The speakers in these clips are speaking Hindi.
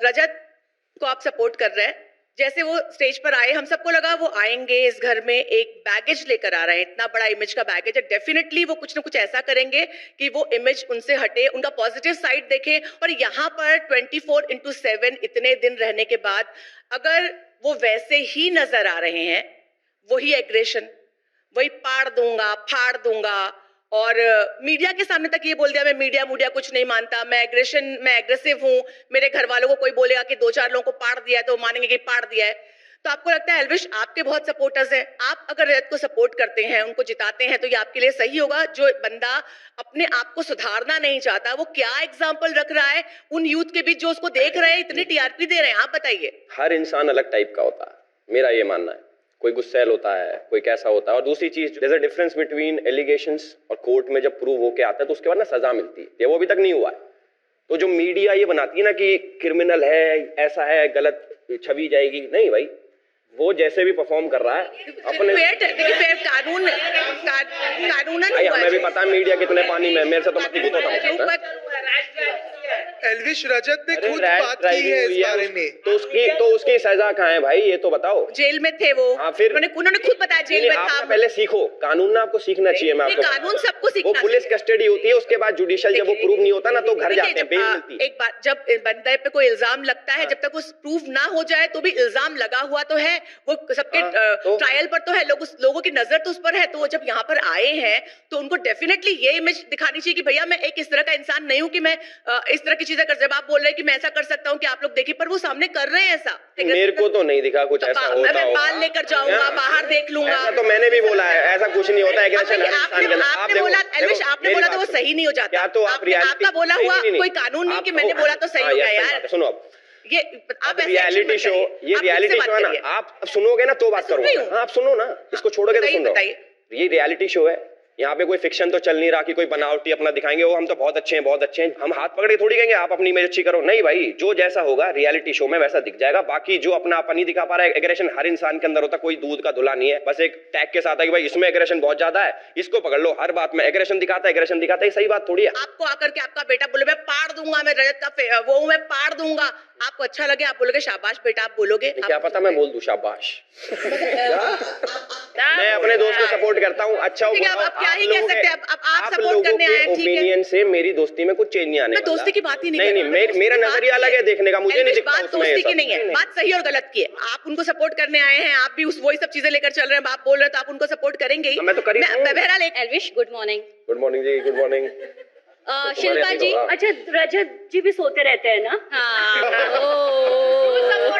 रजत को आप सपोर्ट कर रहे हैं, जैसे वो स्टेज पर आए हम सबको लगा वो आएंगे इस घर में एक बैगेज लेकर आ रहे हैं, इतना बड़ा इमेज का बैगेज है, डेफिनेटली वो कुछ ना कुछ ऐसा करेंगे कि वो इमेज उनसे हटे, उनका पॉजिटिव साइड देखें। और यहाँ पर 24/7 इतने दिन रहने के बाद अगर वो वैसे ही नजर आ रहे हैं, वही एग्रेशन, वही पाड़ दूंगा फाड़ दूंगा, और मीडिया के सामने तक ये बोल दिया मैं मीडिया कुछ नहीं मानता, मैं एग्रेसिव हूँ, मेरे घर वालों को कोई बोलेगा कि 2-4 लोगों को पाड़ दिया है तो मानेंगे कि पाड़ दिया है। तो आपको लगता है एल्विश आपके बहुत सपोर्टर्स हैं, आप अगर रजत को सपोर्ट करते हैं, उनको जिताते हैं, तो ये आपके लिए सही होगा? जो बंदा अपने आप को सुधारना नहीं चाहता, वो क्या एग्जाम्पल रख रहा है उन यूथ के बीच जो उसको देख रहे हैं, इतनी टीआरपी दे रहे हैं? आप बताइए। हर इंसान अलग टाइप का होता है, मेरा ये मानना है। कोई गुस्सैल होता है, कोई कैसा होता है। और दूसरी चीज, there is a difference between allegations और कोर्ट में जब प्रूव होके आता है तो उसके बाद ना सजा मिलती है, ये वो अभी तक नहीं हुआ है। तो जो मीडिया ये बनाती है ना कि क्रिमिनल है, ऐसा है, गलत छवि जाएगी, नहीं भाई, वो जैसे भी परफॉर्म कर रहा है अपने कानूनन हमें भी पता है मीडिया कितने पानी में, मेरे से तो मत पूछो। एल्विश रजत ने खुद बात की है इस बारे में, तो उसकी सजा कहाँ है भाई, ये तो बताओ। जेल में थे वो। हाँ, फिर उन्होंने खुद बताया जेल में था। पहले सीखो, कानून ना आपको सीखना चाहिए। मैं आपको कानून सबको सीखना, वो पुलिस कस्टडी होती है, उसके बाद जुडिशियल जब वो प्रूव नहीं होता ना तो घर जाते हैं, बेल मिलती है। एक बात, जब बंदे पे कोई इल्जाम लगता है, जब तक वो प्रूव ना हो जाए तो भी इल्जाम लगा हुआ तो है, वो सबके ट्रायल पर तो है, लोगों की नजर तो उस पर है। तो वो जब यहाँ पर आए हैं तो उनको डेफिनेटली ये इमेज दिखानी चाहिए कि भैया मैं एक इस तरह का इंसान नहीं हूँ कि मैं इस तरह की चीजें कर, जब आप बोल रहे हैं कि मैं ऐसा कर सकता हूँ कि आप लोग देखिए, पर वो सामने कर रहे हैं ऐसा। मेरे को तो नहीं दिखा कुछ ऐसा होता मैं बाल लेकर जाऊंगा, बाहर देख लूंगा, तो मैंने भी बोला है ऐसा कुछ नहीं होता है। आपने बोला एल्विश, आपने बोला तो वो सही नहीं हो जाता। आपका बोला हुआ कोई कानून नहीं कि मैंने बोला तो सही हो गया यार। सुनो, ये आप रियलिटी शो, ये रियलिटी शो है ना, आप सुनोगे ना तो बात करूंगा। आप सुनो ना, इसको छोड़ोगे तो सुनो। ये रियलिटी शो है, यहाँ पे कोई फिक्शन तो चल नहीं रहा कि कोई बनावटी अपना दिखाएंगे वो हम तो बहुत अच्छे हैं, हम हाथ पकड़े थोड़ी कहेंगे आप अपनी इमेज अच्छी करो। नहीं भाई, जो जैसा होगा रियलिटी शो में वैसा दिख जाएगा। बाकी जो अपना अपन नहीं दिखा पा रहा है, एग्रेशन हर इंसान के अंदर होता है, कोई दूध का धुला नहीं है। बस एक टैग के साथ है कि भाई इसमें एग्रेशन बहुत ज्यादा है, इसको पकड़ लो, हर बात में एग्रेशन दिखाता है, सही बात थोड़ी है। आपको आकर के आपका बेटा बोले मैं पाड़ दूंगा, मैं रजत का वो मैं पाड़ दूंगा, आपको अच्छा लगे, आप बोलोगे शाबाश बेटा, आप बोलोगे क्या पता मैं बोल दूं शाबाश। मैं अपने दोस्त को सपोर्ट करता हूँ, अच्छा हो क्या ही कह सकते हैं, आप सपोर्ट करने आए, ठीक है। ओपिनियन से मेरी दोस्ती में कुछ चेंज नहीं आने वाला। दोस्ती की बात ही नहीं, मेरा नजरिया अलग है देखने का, मुझे नहीं दिखता बात दोस्ती की नहीं है, बात सही और गलत की है। आप उनको सपोर्ट करने आए हैं, आप भी वही सब चीजें लेकर चल रहे हैं, आप बोल रहे हैं तो आप उनको सपोर्ट करेंगे ही। मैं तो करी हूं। बहरहाल Elvish, good morning. Good morning ji, good morning. Shilpa ji, अच्छा रजत जी भी सोते रहते हैं ना?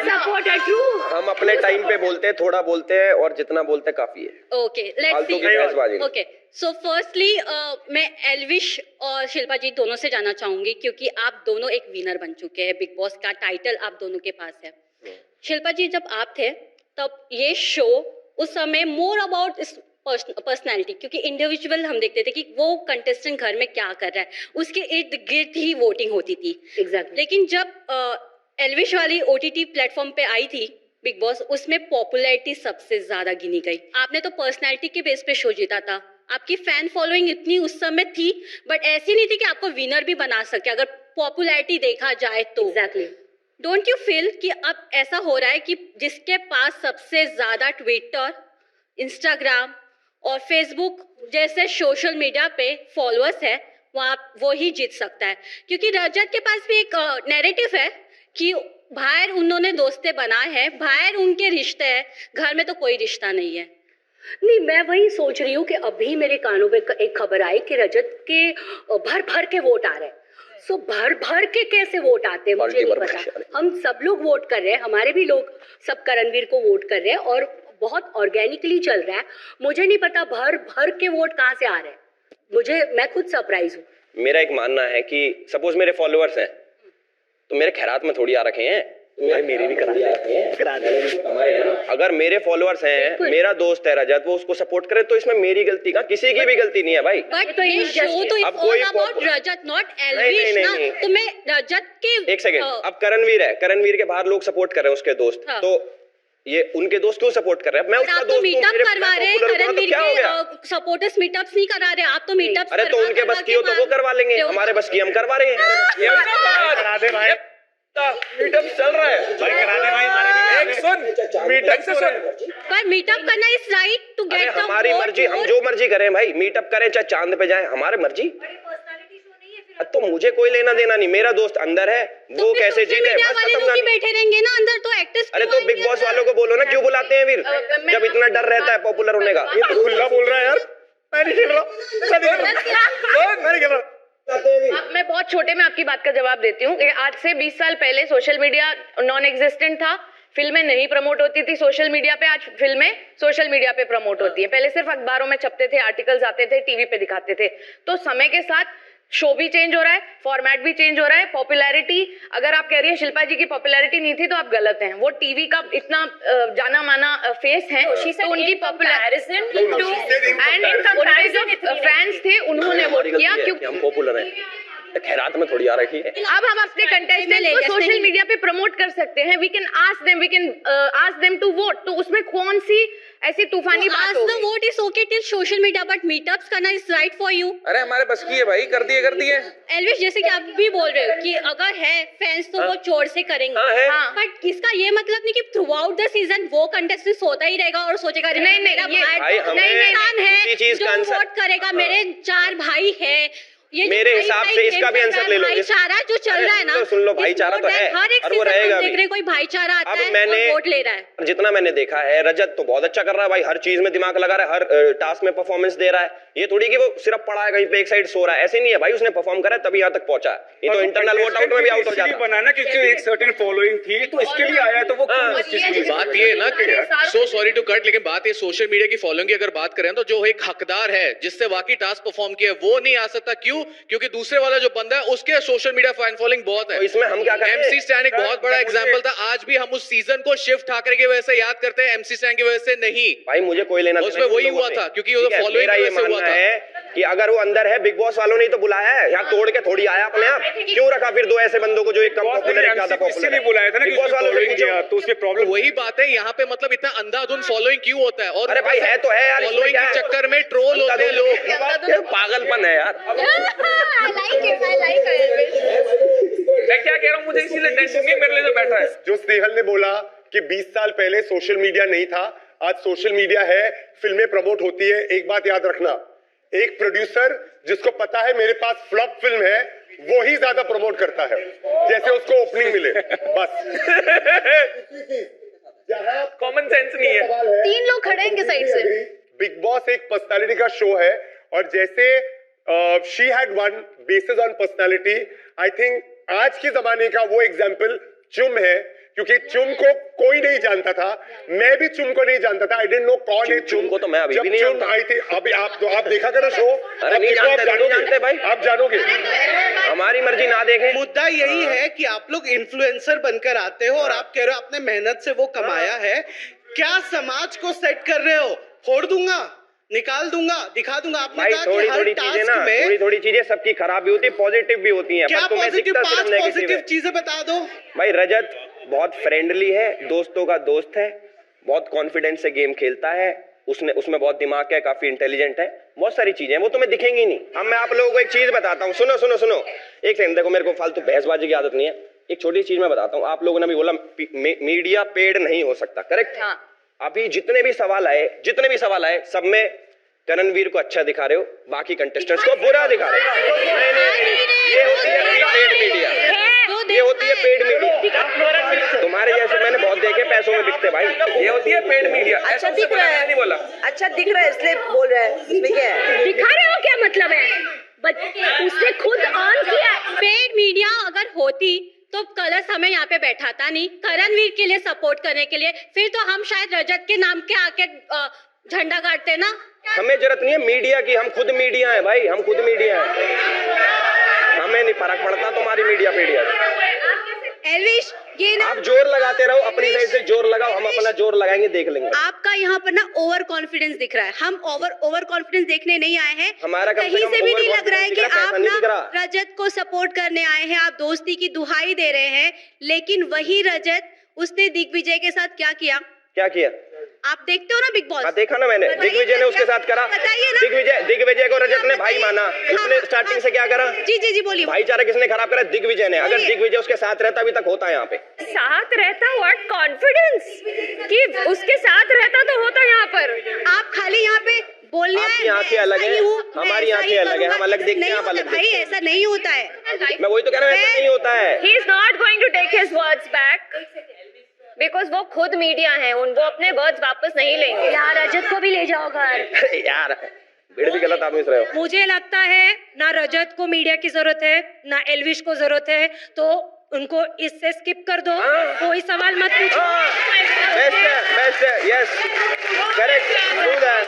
सपोर्ट है, ट्रू। हम अपने टाइम पे बोलते हैं, थोड़ा बोलते हैं और जितना बोलते हैं काफी है। Okay, let's see. Okay, so firstly मैं एल्विश और शिल्पा जी दोनों से जानना चाहूंगी, क्योंकि आप दोनों एक विनर बन चुके हैं, बिग बॉस का टाइटल आप दोनों के पास है। शिल्पा जी, जब आप थे तब ये शो उस समय मोर अबाउट पर्सनैलिटी, क्योंकि इंडिविजुअल हम देखते थे कि वो कंटेस्टेंट घर में क्या कर रहा है, उसके इर्द गिर्द ही वोटिंग होती थी। Exactly. लेकिन जब एल्विश वाली OTT प्लेटफॉर्म पे आई थी बिग बॉस, उसमें पॉपुलैरिटी सबसे ज्यादा गिनी गई। आपने तो पर्सनैलिटी के बेस पे शो जीता था, आपकी फैन फॉलोइंग इतनी उस समय थी, बट ऐसी नहीं थी कि आपको विनर भी बना सके अगर पॉपुलैरिटी देखा जाए तो। Exactly. डोंट यू फील कि अब ऐसा हो रहा है कि जिसके पास सबसे ज्यादा ट्विटर, इंस्टाग्राम और फेसबुक जैसे सोशल मीडिया पे फॉलोअर्स है, वो ही जीत सकता है? क्योंकि रजत के पास भी एक नैरेटिव है कि बाहर उन्होंने दोस्तें बनाए हैं, बाहर उनके रिश्ते हैं, घर में तो कोई रिश्ता नहीं है। नहीं, मैं वही सोच रही हूँ कि अभी मेरे कानों में एक खबर आई कि रजत के भर भर के वोट आ रहे हैं। सो भर भर के कैसे वोट आते हैं मुझे नहीं पता। हम सब लोग वोट कर रहे हैं, हमारे भी लोग सब करणवीर को वोट कर रहे हैं और बहुत ऑर्गेनिकली चल रहा है। मुझे नहीं पता भर भर के वोट कहाँ से आ रहे हैं, मैं खुद सरप्राइज हूँ। मेरा एक मानना है कि सपोज मेरे फॉलोअर्स हैं तो मेरे खैरात में थोड़ी आ रखे हैं, भाई मेरे भी करा दे। अगर मेरे फॉलोअर्स हैं, मेरा दोस्त है रजत, वो उसको सपोर्ट करे तो इसमें मेरी गलती का, किसी की भी गलती नहीं है भाई। बट तो ये शो तो is all about Rajat, not Elvish ना। तो मैं रजत के एक सेकंड, अब करणवीर है, करणवीर के बाहर लोग सपोर्ट कर रहे हैं उसके दोस्त, तो ये उनके दोस्त क्यों सपोर्ट कर रहे हैं? मैं उसका दोस्त हूं, मीटअप करवा रहे हैं, करणवीर के सपोर्टर्स मीटअप्स नहीं करा रहे, आप तो मीटअप्स। अरे तो उनके बस की हो तो वो करवा लेंगे, हमारे बस की हम करवा रहे हैं। मीटअप चल रहा है भाई, करा दे भाई, हमारे भी एक सुन मीटअप से सुन पर मीटअप करना इज राइट टू अरे गेट हमारी मर्जी, हम जो मर्जी करें भाई, मीटअप करें चाहे चांद पे जाए, हमारे मर्जी। तो मुझे कोई लेना देना नहीं, मेरा दोस्त अंदर है, वो कैसे जीते बस खत्म कर। बैठे रहेंगे ना अंदर, तो एक्टर्स अरे तो बिग बॉस वालों को बोलो ना क्यों बुलाते हैं फिर, जब इतना डर रहता है पॉपुलर होने का। ये तो खुला बोल रहा है यार, मैं नहीं खेल रहा, मैं नहीं खेल रहा। अब मैं बहुत छोटे में आपकी बात का जवाब देती हूँ कि आज से 20 साल पहले सोशल मीडिया नॉन एग्जिस्टेंट था, फिल्में नहीं प्रमोट होती थी सोशल मीडिया पे, आज फिल्में सोशल मीडिया पे प्रमोट होती है। पहले सिर्फ अखबारों में छपते थे, आर्टिकल्स आते थे, टीवी पे दिखाते थे। तो समय के साथ शो भी चेंज हो रहा है, फॉर्मेट भी चेंज हो रहा है, पॉपुलैरिटी, अगर आप कह रही हैं शिल्पा जी की पॉपुलैरिटी नहीं थी तो आप गलत हैं। वो टीवी का इतना जाना माना फेस है, तो उनकी पॉपुलैरिटी एंड जो फैंस थे उन्होंने वोट किया क्योंकि हम पॉपुलर हैं, खैरात में थोड़ी आ रखी है। अब हम अपने कंटेस्टेंट को सोशल मीडिया पे प्रमोट कर सकते हैं, we can ask them to vote. तो उसमें कौन सी ऐसी तूफानी बात होगी? Vote is okay till social media, but meetups करना इज राइट फॉर यू। अरे हमारे बस की है भाई, कर दिए। एल्विश, जैसे कि आप भी बोल रहे हो कि अगर है फैंस तो वो जोर से करेंगे, हाँ। बट इसका ये मतलब नहीं कि थ्रू आउट द सीजन वो कंटेस्टेंट सोता ही रहेगा और सोचेगा नहीं, मेरा ये- भाई इंसान है जो वोट करेगा, मेरे 4 भाई है। ये मेरे हिसाब से इसका भी आंसर ले लो। भाईचारा जो चल रहा है ना, सुन लो भाईचारा तो है हर एक और वो रहेगा देख रहे कोई भाईचारा आता अब है मैंने और वोट ले रहा है। जितना मैंने देखा है, रजत तो बहुत अच्छा कर रहा है भाई, हर चीज में दिमाग लगा रहा है, हर टास्क में परफॉर्मेंस दे रहा है। ये थोड़ी कि वो सिर्फ पड़ा है कहीं पे एक साइड सो रहा है, ऐसे नहीं है भाई, उसने परफॉर्म करा है तभी यहाँ तक पहुंचा है। ये तो इंटरनल वोट आउट में भी आउट हो जाता है। बनाना क्योंकि एक सर्टेन फॉलोइंग थी, तो इसके लिए आया, तो वो बात ये है ना कि सो सॉरी टू कट, लेकिन बात ये सोशल मीडिया की फॉलोइंग की अगर बात करें तो जो एक हकदार है जिससे वाकई टास्क परफॉर्म किया वो नहीं आ सकता। क्यों? क्योंकि दूसरे वाला जो बंदा है उसके सोशल मीडिया फैन फॉलोइंग बहुत है। तो इसमें हम क्या करें? एमसी स्टैन एक बहुत बड़ा एग्जांपल था। आज भी हम उस सीजन को शिव ठाकरे की वजह से याद करते हैं, एमसी स्टैन की वजह से नहीं। भाई मुझे कोई लेना उसमें वही हुआ था क्योंकि वो फॉलोइंग की वजह से हुआ था कि अगर वो अंदर है, बिग बॉस वालों ने तो बुलाया है, यहाँ तोड़ के थोड़ी आया अपने आप। क्यों रखा फिर दो ऐसे बंदों को जो एक कम पॉपुलर है, ज्यादा पॉपुलर है? बुलाया था ना, बिग बॉस वालों से पूछो। तो उसमें प्रॉब्लम वही बात है, यहाँ पे मतलब इतना अंधाधुंध फॉलोइंग क्यों होता है? और अरे भाई है तो है यार, इसमें फॉलोइंग क्या के है? चक्कर में ट्रोल होते हैं लोग। पागलपन है यार। मैं क्या कह रहा हूँ, मुझे इसीलिए टेंशन नहीं, मेरे लिए जो बैठा है। जो स्नेहल ने बोला कि 20 साल पहले सोशल मीडिया नहीं था, आज सोशल मीडिया है, फिल्में प्रमोट होती है। एक बात याद रखना, एक प्रोड्यूसर जिसको पता है मेरे पास फ्लॉप फिल्म है, वो ही ज्यादा प्रमोट करता है, जैसे उसको ओपनिंग मिले। बस कॉमन सेंस नहीं है। 3 लोग खड़े हैं साइड से। बिग बॉस एक पर्सनालिटी का शो है, और जैसे she had one basis on personality, I think आज के जमाने का वो एग्जाम्पल चुम है, क्योंकि चुम को कोई नहीं जानता था, मैं भी चुम को नहीं जानता था। आई डिडंट नो कौन है चुम को, तो मैं अभी भी नहीं जानता। आई थी अभी आप देखा करो शो, अरे नहीं जानते भाई, आप जानोगे। हमारी मर्जी ना देखें। मुद्दा यही है कि आप लोग इन्फ्लुएंसर बनकर आते हो और आप कह रहे हो आपने मेहनत से वो कमाया है, क्या समाज को सेट कर रहे हो? फोड़ दूंगा, निकाल दूंगा, दिखा दूंगा। आपने भाई कहा कि थोड़ी हर थोड़ी चीजें ना, टास्क में थोड़ी थोड़ी चीजें सबकी खराब भी होती है, पॉजिटिव भी होती हैं। क्या पर तुम्हें पॉजिटिव, दिखता सिर्फ 5 नेगेटिव पॉजिटिव है। चीजें बता दो। भाई रजत बहुत फ्रेंडली है, दोस्तों का दोस्त है, बहुत कॉन्फिडेंस से गेम खेलता है, उसमें बहुत दिमाग है, काफी इंटेलिजेंट है, बहुत सारी चीजें वो तुम्हें दिखेंगी नहीं। अब मैं आप लोगों को एक चीज बताता हूँ, सुनो सुनो सुनो एक सेकंड, देखो मेरे को फालतू बहसबाजी की आदत नहीं है। एक छोटी चीज मैं बताता हूँ, आप लोगों ने भी बोला मीडिया पेड नहीं हो सकता, करेक्ट? हाँ। अभी जितने भी सवाल आए सब में करणवीर को अच्छा दिखा रहे हो, बाकी कंटेस्टेंट्स को बुरा दिखा रहे हो। नहीं, ये होती है पेड मीडिया, ये होती है पेड मीडिया। तुम्हारे जैसे मैंने बहुत देखे, पैसों में बिकते भाई, ये होती है पेड मीडिया। अच्छा दिख रहा है, नहीं बोला अच्छा दिख रहा है इसलिए बोल रहा है, इसमें क्या है? दिखा रहे हो क्या मतलब है? उसने खुद ऑन किया। पेड मीडिया अगर होती तो कलर्स हमें यहाँ पे बैठाता नहीं, करणवीर के लिए सपोर्ट करने के लिए, फिर तो हम शायद रजत के नाम के आके झंडा गाड़ते ना। हमें जरूरत नहीं है मीडिया की, हम खुद मीडिया है भाई, हम खुद मीडिया है, हमें नहीं फर्क पड़ता तुम्हारी मीडिया पेडिया। एल्विश, ये ना आप जोर लगाते रहो, अपनी साइड से जोर लगाओ, हम अपना जोर लगाएंगे, देख लेंगे। आपका यहाँ पर ना ओवर कॉन्फिडेंस दिख रहा है, हम ओवर कॉन्फिडेंस देखने नहीं आए हैं। हमारा कम से कहीं कम से भी नहीं over लग रहा है कि confidence आप दिख रहा, ना रजत को सपोर्ट करने आए हैं, आप दोस्ती की दुहाई दे रहे हैं। लेकिन वही रजत, उसने दिग्विजय के साथ क्या किया? आप देखते हो ना बिग बॉस? हाँ देखा ना मैंने, दिग्विजय ने उसके साथ करा। बताइए ना। दिग्विजय को रजत ने भाई माना, उसने स्टार्टिंग से क्या करा? जी बोलिए। भाईचारा किसने खराब करा? दिग्विजय ने। अगर दिग्विजय उसके साथ रहता अभी तक होता यहाँ पे। साथ रहता, व्हाट कॉन्फिडेंस कि उसके साथ रहता तो होता यहाँ पर। आप खाली यहाँ पे बोलने आपकी आंखें अलग है, हमारी आंखें अलग है, हम अलग देखते हैं, आप अलग भाई देखते हैं। ऐसा नहीं होता है। मैं वही तो कह रहा हूँ, ऐसा नहीं होता है। He is not going to take his words back because वो खुद मीडिया है, वो अपने वर्ड्स वापस नहीं लेंगे। यार रजत को भी ले जाओ घर। अरे यार बेड़ भी गलत आदमी से रहे हो। मुझे लगता है ना रजत को मीडिया की जरूरत है ना एल्विश को जरूरत है, तो उनको इससे स्किप कर दो। कोई सवाल मत पूछो। बेस्ट है, yes correct, do that.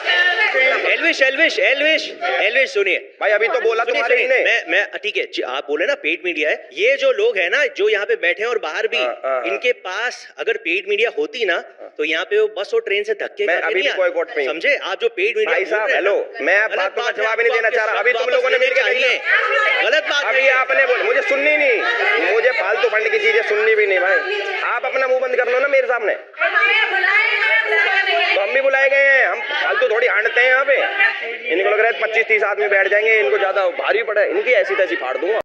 Elvish सुनिए भाई अभी तो बोला तुम्हारे ने। मैं ठीक है, आप बोले ना पेड मीडिया है, ये जो लोग हैं ना जो यहाँ पे बैठे हैं और बाहर भी, इनके पास अगर पेड मीडिया होती ना तो यहाँ पे वो बस और ट्रेन से धक्के मैं अभी भी बॉयकॉट पे हूं। समझे आप? जो पेड मीडिया भाई साहब हेलो, मैं बातों का जवाब नहीं देना चाह रहा। अभी तुम लोगों ने मिलकर गलत बात अभी आपने बोला, मुझे सुननी नहीं, मुझे फालतू फंड की चीजें सुननी भी नहीं भाई। आप अपना मुंह बंद कर लो ना मेरे सामने। तो हम भी बुलाए गए हैं, हम फालतू थोड़ी हांडते हैं यहाँ पे। इनको लग रहा है 25-30 आदमी बैठ जाएंगे, इनको ज्यादा भारी पड़ा है, इनकी ऐसी तैसी फाड़ दूंगा।